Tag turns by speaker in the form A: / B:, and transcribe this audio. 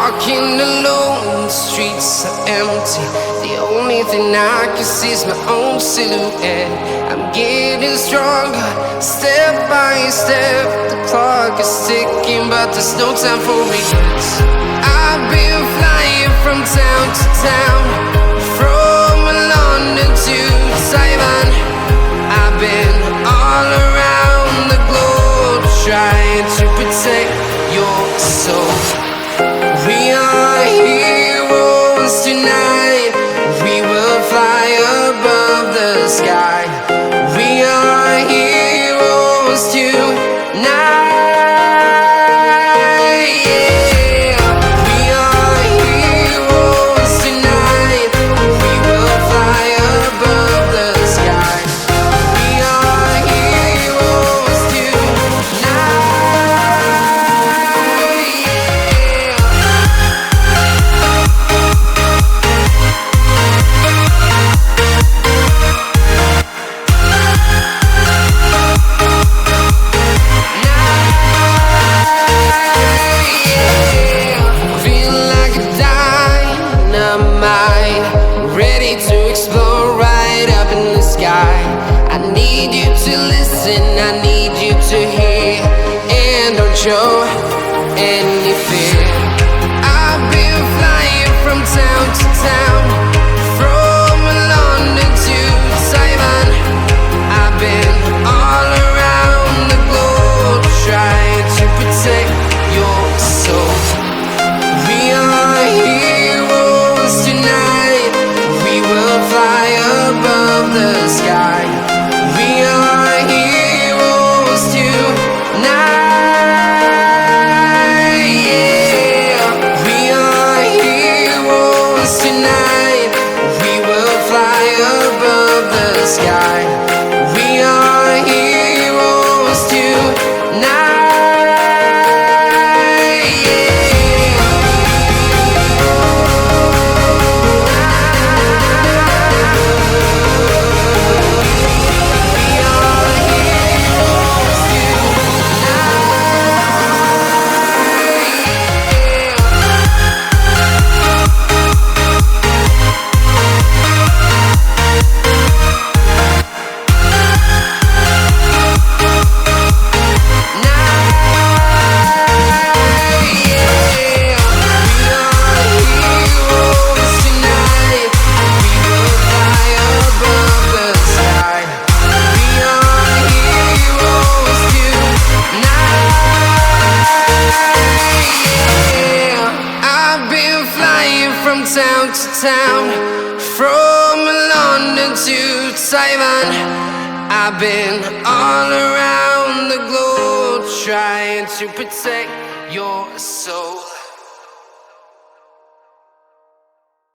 A: walking alone, the streets are empty. The only thing I can see is my own silhouette. I'm getting stronger, step by step. The clock is ticking, but there's no time for regrets. I've been flying from town to town, from London to Taiwan. I've been all around the globe, trying to protect your soul. We are heroes tonight. We will fly above the sky. We are heroes tonight. Yeah. We are heroes tonight. We will fly above the sky. We are heroes tonight. Ready to explore right up in the sky. I need you to listen, I need you to hear, and don't show any fear. I've been flying from town to town, from London to Taiwan. I've been all around the globe, trying to protect your soul. We are heroes tonight. We will fly above the sky. We are heroes tonight. Yeah. We are heroes tonight. We will fly above the sky. We are heroes tonight. Town to town, from London to Taiwan. I've been all around the globe, trying to protect your soul.